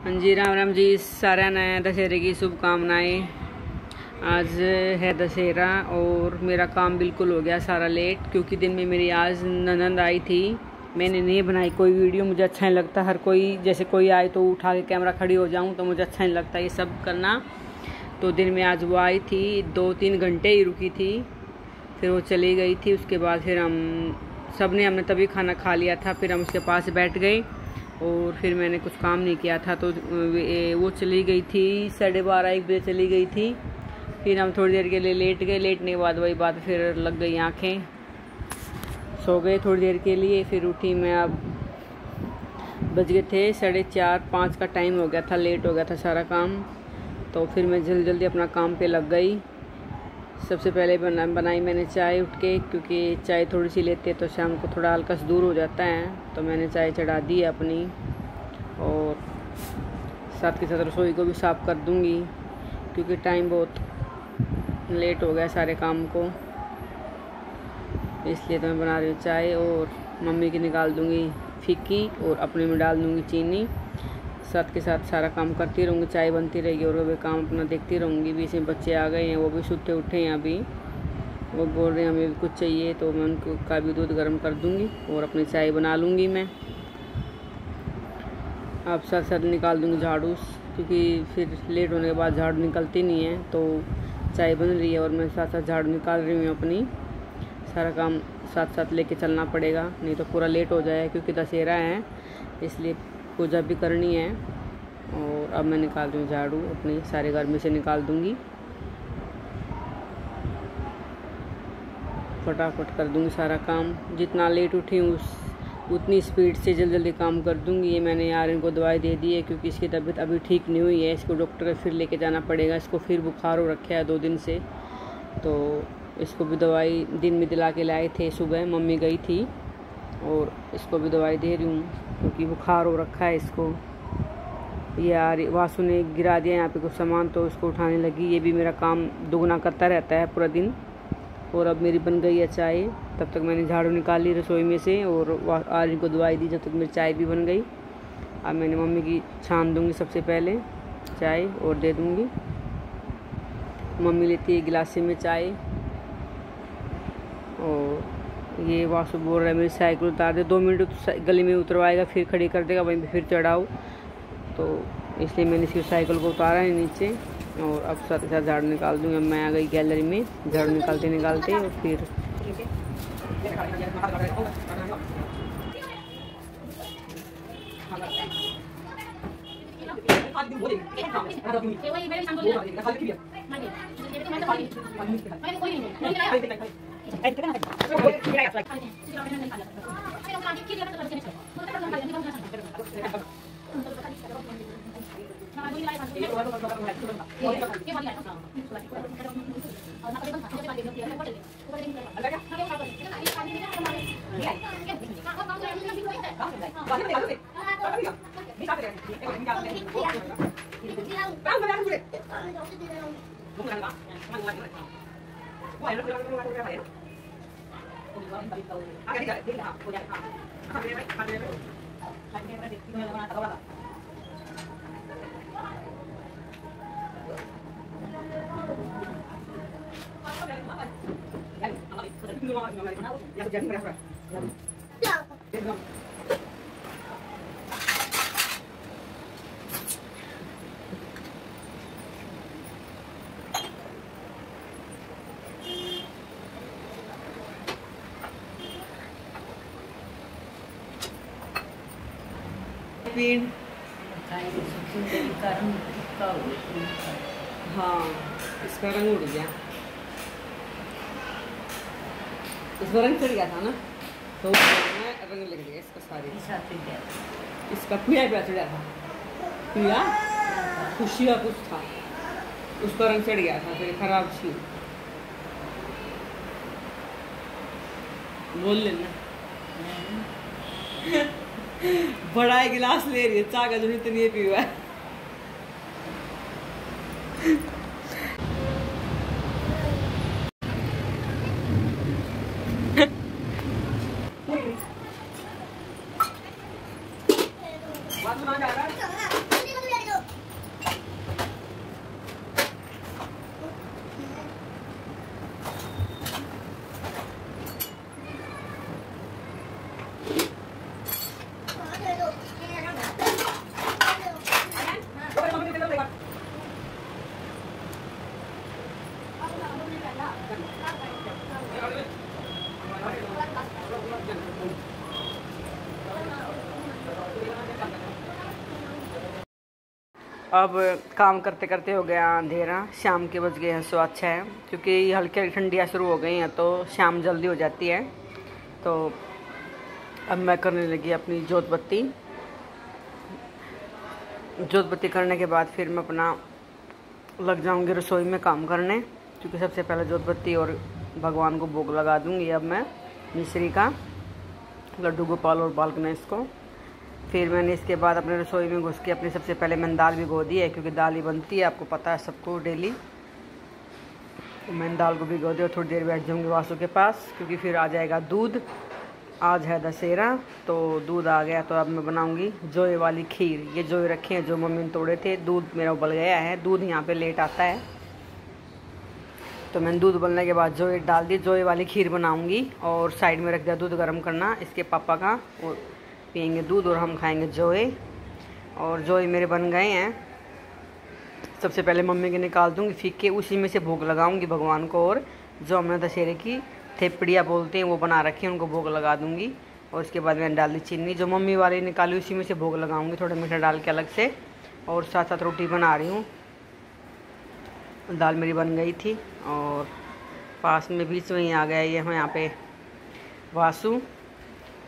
हाँ जी, राम राम जी। सारा नया दशहरे की शुभकामनाएं। आज है दशहरा और मेरा काम बिल्कुल हो गया सारा लेट, क्योंकि दिन में मेरी आज ननंद आई थी। मैंने नहीं बनाई कोई वीडियो, मुझे अच्छा नहीं लगता हर कोई जैसे कोई आए तो उठा के कैमरा खड़ी हो जाऊं, तो मुझे अच्छा नहीं लगता ये सब करना। तो दिन में आज वो आई थी, 2-3 घंटे ही रुकी थी, फिर वो चली गई थी। उसके बाद फिर हमने तभी खाना खा लिया था, फिर हम उसके पास बैठ गए और फिर मैंने कुछ काम नहीं किया था। तो वो चली गई थी 12:30-1 बजे चली गई थी। फिर हम थोड़ी देर के लिए लेट गए। लेटने के बाद वही बात, फिर लग गई आंखें, सो गए थोड़ी देर के लिए। फिर उठी मैं, अब बज गए थे 4:30-5 का टाइम हो गया था, लेट हो गया था सारा काम। तो फिर मैं जल्दी जल्दी अपना काम पे लग गई। सबसे पहले बनाई मैंने चाय उठ के, क्योंकि चाय थोड़ी सी लेते तो शाम को थोड़ा हल्का सा दूर हो जाता है। तो मैंने चाय चढ़ा दी है अपनी, और साथ के साथ रसोई को भी साफ़ कर दूंगी, क्योंकि टाइम बहुत लेट हो गया सारे काम को, इसलिए तो मैं बना रही हूँ चाय। और मम्मी की निकाल दूंगी फीकी और अपने में डाल दूंगी चीनी। साथ के साथ सारा काम करती रहूँगी, चाय बनती रहेगी और वो काम अपना देखती रहूँगी। बीच में बच्चे आ गए हैं, वो भी सोते उठे हैं अभी, वो बोल रहे हैं हमें भी कुछ चाहिए, तो मैं उनको का भी दूध गर्म कर दूँगी और अपनी चाय बना लूँगी मैं। अब साथ साथ निकाल दूँगी झाड़ू, क्योंकि फिर लेट होने के बाद झाड़ू निकलती नहीं है। तो चाय बन रही है और मैं साथ साथ झाड़ू निकाल रही हूँ अपनी। सारा काम साथ साथ लेके चलना पड़ेगा, नहीं तो पूरा लेट हो जाए, क्योंकि दशहरा है इसलिए पूजा भी करनी है। और अब मैं निकाल रही हूँ झाड़ू, अपने सारे घर में से निकाल दूँगी, फटाफट कर दूँगी सारा काम। जितना लेट उठी हूँ उतनी स्पीड से जल्दी जल्दी काम कर दूँगी। ये मैंने यार इनको दवाई दे दी है, क्योंकि इसकी तबीयत अभी ठीक नहीं हुई है। इसको डॉक्टर के फिर लेके जाना पड़ेगा। इसको फिर बुखार हो रखा है 2 दिन से, तो इसको भी दवाई दिन में दिला के लाए थे। सुबह मम्मी गई थी और इसको भी दवाई दे रही हूँ, क्योंकि बुखार हो रखा है इसको। यार वासु ने गिरा दिया यहाँ पे कुछ सामान, तो उसको उठाने लगी। ये भी मेरा काम दुगना करता रहता है पूरा दिन। और अब मेरी बन गई है चाय, तब तक मैंने झाड़ू निकाल ली रसोई में से और आर्यन को दवाई दी, जब तक मेरी चाय भी बन गई। अब मैंने मम्मी की छान दूँगी सबसे पहले चाय और दे दूँगी। मम्मी लेती है गिलास में चाय। और ये वासु बोल रहा है मेरी साइकिल उतार दे, 2 मिनट गली में उतरवाएगा, फिर खड़ी कर देगा, वहीं पे फिर चढ़ाओ। तो इसलिए मैंने इसकी साइकिल को उतारा है नीचे। और अब साथ के साथ झाड़ू निकाल दूँगी। अब मैं आ गई गैलरी में, झाड़ू निकालते निकालते। और फिर हाँ, इसका रंग उड़ गया, इसका रंग चढ़ गया था ना, तो रंग लग गया इसका सारे। इसका पीला चढ़ा था, पीला खुशिया कुछ था, उसका रंग चढ़ गया था, फिर खराब थी। बोल लेना। बड़ा गिलास ले रही है, चाय का दूध इतनी पीवा है। अब काम करते करते हो गया अंधेरा, शाम के बज गए हैं 6:15 क्योंकि हल्की हल्की ठंडियाँ शुरू हो गई हैं तो शाम जल्दी हो जाती है। तो अब मैं करने लगी अपनी जोत बत्ती करने के बाद फिर मैं अपना लग जाऊंगी रसोई में काम करने, क्योंकि सबसे पहले जोत बत्ती और भगवान को भोग लगा दूंगी अब मैं मिश्री का, लड्डू गोपाल और बाल गणेश को। फिर मैंने इसके बाद अपने रसोई में घुस के अपनी सबसे पहले मैंने दाल भिगो दी है, क्योंकि दाल ही बनती है, आपको पता है सबको डेली। तो मैंने दाल को भिगो दी और थोड़ी देर बैठ जाऊंगी वासु के पास, क्योंकि फिर आ जाएगा दूध। आज है दशहरा तो दूध आ गया, तो अब मैं बनाऊंगी जोए वाली खीर। ये जोए रखे हैं जो मम्मी ने तोड़े थे, दूध मेरा उबल गया है, दूध यहाँ पे लेट आता है। तो मैंने दूध उबलने के बाद जोए डाल दी, जोए वाली खीर बनाऊंगी और साइड में रख दिया दूध गर्म करना इसके पापा का, और पियेंगे दूध और हम खाएंगे जोए। और जोए मेरे बन गए हैं। सबसे पहले मम्मी के निकाल दूंगी फीके, उसी में से भोग लगाऊंगी भगवान को, और जो हमने दशहरे की थेपड़ियाँ बोलते हैं वो बना रखी है उनको भोग लगा दूंगी। और इसके बाद मैंने डाल दी चीनी, जो मम्मी वाली निकाली उसी में से भोग लगाऊंगी, थोड़ा मीठा डाल के अलग से। और साथ साथ रोटी बना रही हूँ। दाल मेरी बन गई थी और पास में बीच में ही आ गया ये यहाँ पे वासु,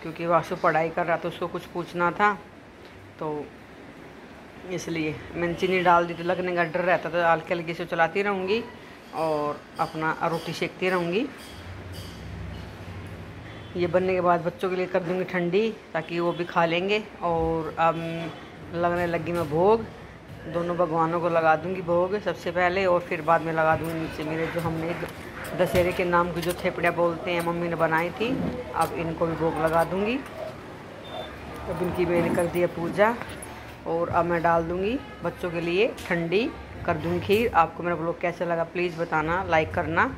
क्योंकि वासु पढ़ाई कर रहा था, उसको कुछ पूछना था तो इसलिए मैंने चीनी डाल दी। तो लगने का डर रहता था, हल्के हल्के से चलाती रहूँगी और अपना रोटी सेकती रहूँगी। ये बनने के बाद बच्चों के लिए कर दूँगी ठंडी, ताकि वो भी खा लेंगे। और अब लगने लगी मैं भोग, दोनों भगवानों को लगा दूँगी भोग सबसे पहले, और फिर बाद में लगा दूँगी नीचे मेरे जो हमने दशहरे के नाम की जो थेपड़ियाँ बोलते हैं मम्मी ने बनाई थी, अब इनको भी भोग लगा दूँगी। अब इनकी मैंने कर दी है पूजा, और अब मैं डाल दूँगी बच्चों के लिए ठंडी, कर दूँगी खीर। आपको मेरा ब्लॉग कैसा लगा प्लीज़ बताना, लाइक करना।